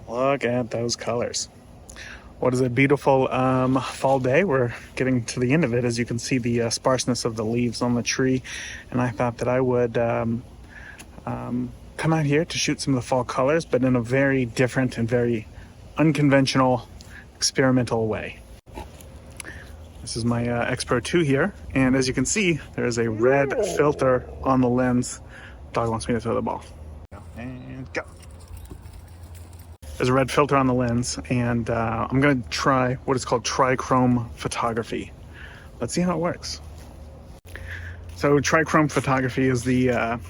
Look at those colors. What is a beautiful fall day. We're getting to the end of it. As you can see, the sparseness of the leaves on the tree. And I thought that I would come out here to shoot some of the fall colors, but in a very different and very unconventional, experimental way. This is my X Pro 2 here. And as you can see, there is a red filter on the lens. Dog wants me to throw the ball. And go. There's a red filter on the lens, and I'm going to try what is called TriChrome Photography. Let's see how it works. So TriChrome Photography is the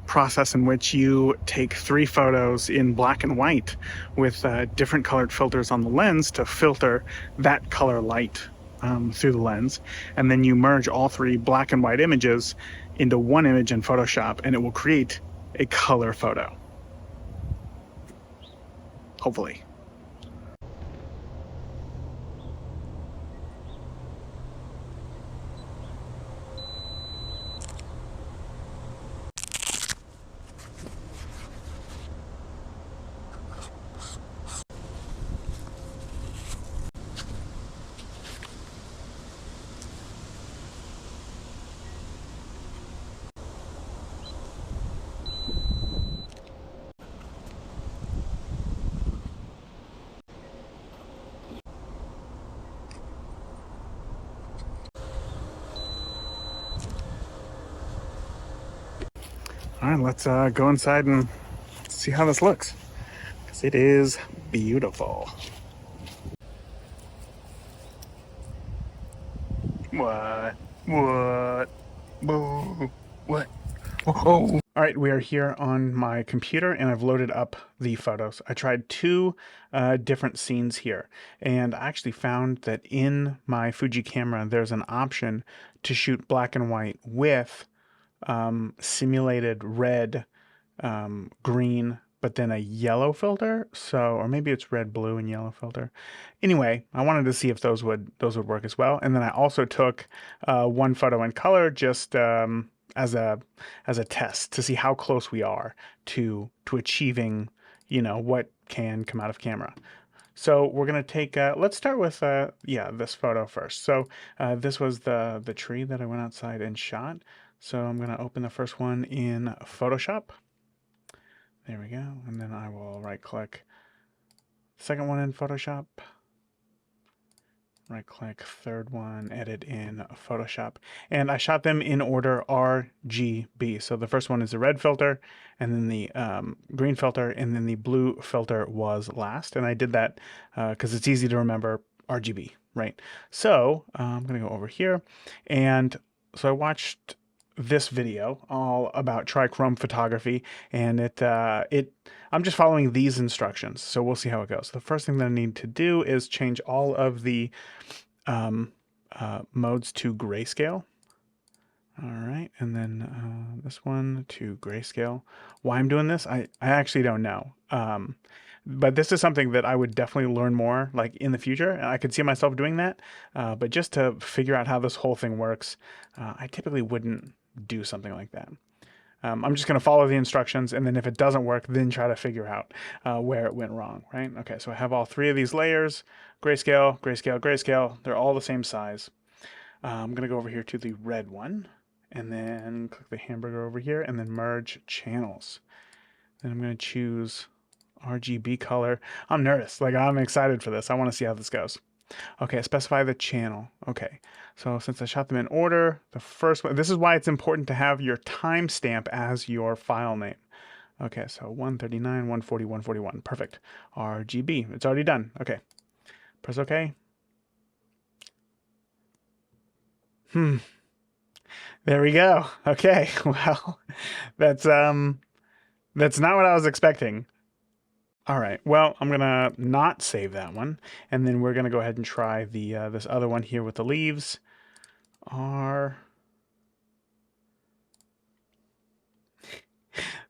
process in which you take 3 photos in black and white with different colored filters on the lens to filter that color light through the lens, and then you merge all 3 black and white images into one image in Photoshop, and it will create a color photo. Hopefully. All right, let's go inside and see how this looks, because it is beautiful. What? What? Boo. What? Oh. All right, we are here on my computer and I've loaded up the photos. I tried 2 different scenes here, and I actually found that in my Fuji camera there's an option to shoot black and white with simulated red, green, but then a yellow filter. So, or maybe it's red, blue, and yellow filter. Anyway, I wanted to see if those would work as well. And then I also took 1 photo in color just as a test to see how close we are to achieving, what can come out of camera. So we're gonna take. Let's start with this photo first. So this was the tree that I went outside and shot. So I'm gonna open the first one in Photoshop. There we go, and then I will right-click the second one in Photoshop. Right-click, third one, edit in Photoshop. And I shot them in order RGB. So the first one is the red filter, and then the green filter, and then the blue filter was last. And I did that because it's easy to remember RGB, right? So I'm going to go over here. And so I watched this video all about TriChrome Photography, and I'm just following these instructions, so we'll see how it goes. The first thing that I need to do is change all of the modes to grayscale. All right, and then this one to grayscale. Why I'm doing this, I actually don't know. But this is something that I would definitely learn more like in the future. And I could see myself doing that. But just to figure out how this whole thing works, I typically wouldn't do something like that. I'm just going to follow the instructions, and then if it doesn't work, then try to figure out where it went wrong, right? Okay, so I have all 3 of these layers, grayscale, grayscale, grayscale. They're all the same size. I'm going to go over here to the red one, and then click the hamburger over here, and then merge channels. Then I'm going to choose RGB color. I'm nervous. Like, I'm excited for this. I want to see how this goes. Okay, specify the channel. Okay, so since I shot them in order, the first one, this is why it's important to have your timestamp as your file name. Okay, so 139, 140, 141. Perfect. RGB. It's already done. Okay. Press OK. There we go. Okay. Well, that's not what I was expecting. All right, well, I'm gonna not save that one, and then we're gonna go ahead and try the this other one here with the leaves.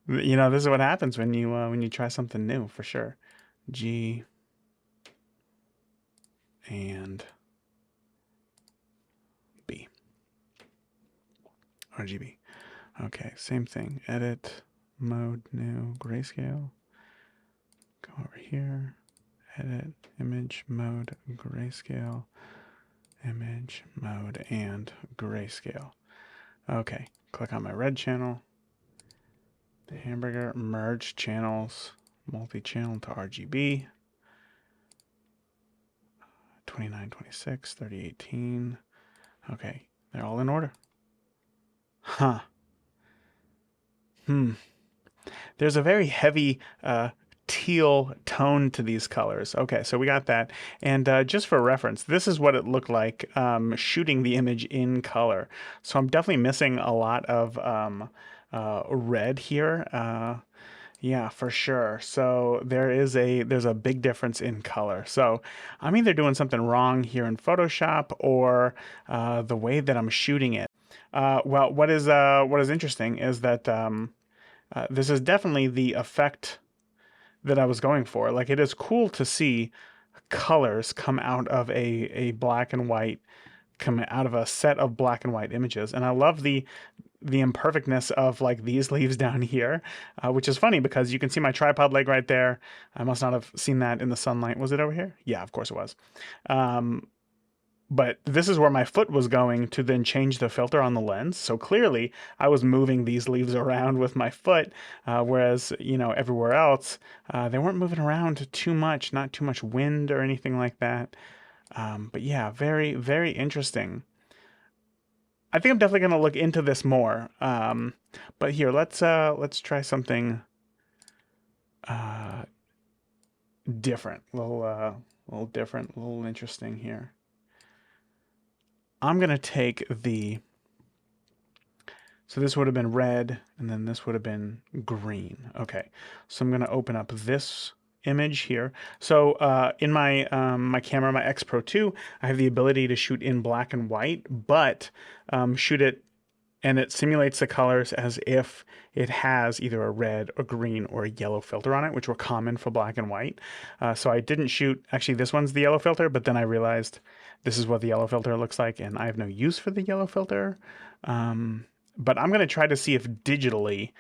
This is what happens when you try something new, for sure. G and B. RGB. Okay, same thing. Edit, mode, new, grayscale. Go over here, edit, image mode, grayscale, image mode, and grayscale. Okay, click on my red channel, the hamburger, merge channels, multi-channel to RGB, 2926, 3018. Okay, they're all in order. Huh. There's a very heavy teal tone to these colors. Okay, so we got that. And just for reference, this is what it looked like shooting the image in color. So I'm definitely missing a lot of red here. Yeah, for sure. So there's a big difference in color. So I'm either doing something wrong here in Photoshop or the way that I'm shooting it. Well, what is interesting is that this is definitely the effect that I was going for. Like, it is cool to see colors come out of a black and white, come out of a set of black and white images. And I love the imperfectness of like these leaves down here, which is funny because you can see my tripod leg right there. I must not have seen that in the sunlight. Was it over here? Yeah, of course it was. But this is where my foot was going to then change the filter on the lens. So clearly I was moving these leaves around with my foot, whereas, you know, everywhere else, they weren't moving around too much, not too much wind or anything like that. But yeah, very, very interesting. I think I'm definitely going to look into this more. But here, let's try something uh, different, little different, a little interesting here. I'm going to take so this would have been red, and then this would have been green. Okay, so I'm going to open up this image here. So in my my camera, my X Pro 2, I have the ability to shoot in black and white, but shoot it, and it simulates the colors as if it has either a red or green or a yellow filter on it, which were common for black and white. So I didn't shoot, actually this one's the yellow filter, but then I realized this is what the yellow filter looks like, and I have no use for the yellow filter. But I'm gonna try to see if digitally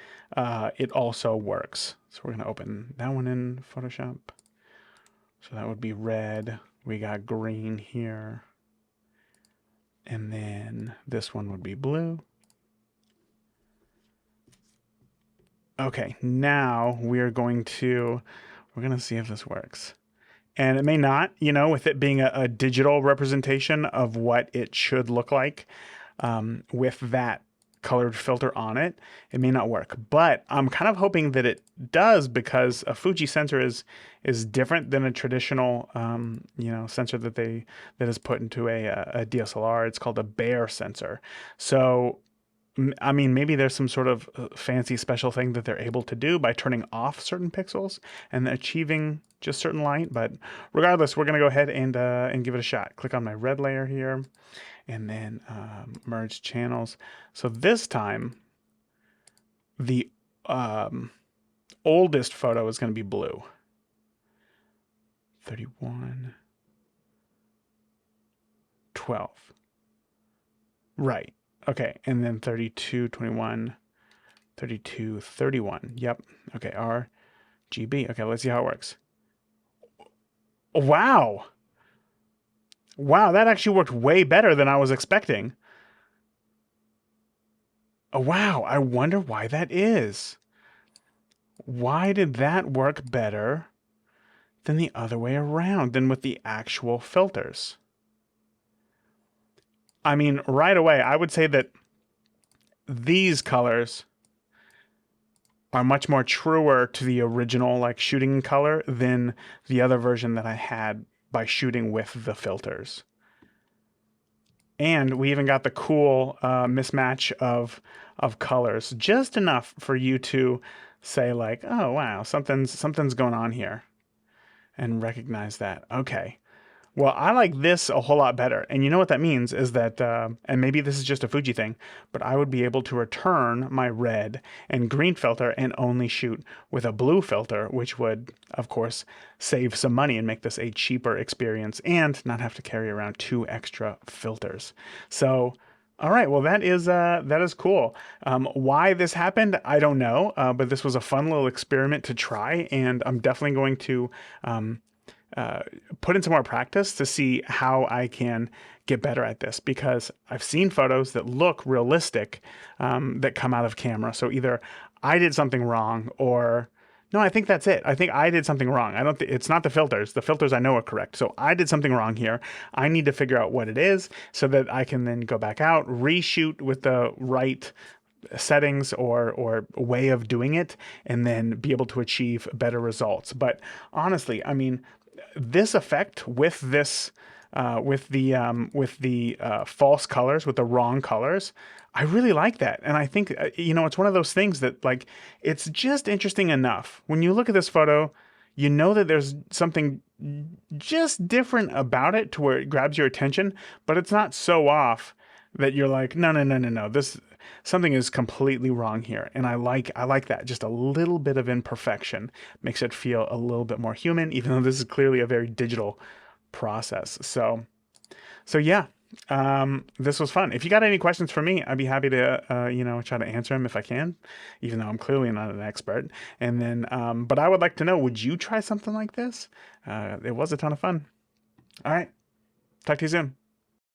it also works. So we're gonna open that one in Photoshop. So that would be red. We got green here. And then this one would be blue. Okay, now we're going to see if this works. And it may not, you know, with it being a digital representation of what it should look like with that colored filter on it, it may not work. But I'm kind of hoping that it does, because a Fuji sensor is different than a traditional, you know, sensor that is put into a DSLR. It's called a Bayer sensor. So I mean, maybe there's some sort of fancy special thing that they're able to do by turning off certain pixels and achieving just certain light. But regardless, we're going to go ahead and give it a shot. Click on my red layer here, and then merge channels. So this time, the oldest photo is going to be blue. 31, 12. Right. Okay, and then 32, 21, 32, 31. Yep. Okay, RGB. Okay, let's see how it works. Wow. Wow, that actually worked way better than I was expecting. Oh, wow, I wonder why that is. Why did that work better than the other way around, than with the actual filters? I mean, right away, I would say that these colors are much more truer to the original, like, shooting color than the other version that I had by shooting with the filters. And we even got the cool mismatch of colors, just enough for you to say like, oh wow, something's going on here, and recognize that. Okay. Well, I like this a whole lot better. And you know what that means is that, and maybe this is just a Fuji thing, but I would be able to return my red and green filter and only shoot with a blue filter, which would, of course, save some money and make this a cheaper experience and not have to carry around 2 extra filters. So All right, well that is cool. Why this happened, I don't know, but this was a fun little experiment to try, and I'm definitely going to um, uh, put in some more practice to see how I can get better at this because I've seen photos that look realistic that come out of camera. So either I did something wrong or no, I think that's it. I think I did something wrong. I don't. It's not the filters. The filters I know are correct. So I did something wrong here. I need to figure out what it is so that I can then go back out, reshoot with the right settings or way of doing it, and then be able to achieve better results. But honestly, I mean, this effect with this with the false colors, with the wrong colors, I really like that. And I think it's one of those things that like it's just interesting enough. When you look at this photo, you know that there's something just different about it to where it grabs your attention, but it's not so off that you're like, no, no, no, no, no. This something is completely wrong here. And I like that. Just a little bit of imperfection makes it feel a little bit more human, even though this is clearly a very digital process. So yeah, this was fun. If you got any questions for me, I'd be happy to, try to answer them if I can, even though I'm clearly not an expert. And then, but I would like to know, would you try something like this? It was a ton of fun. All right. Talk to you soon.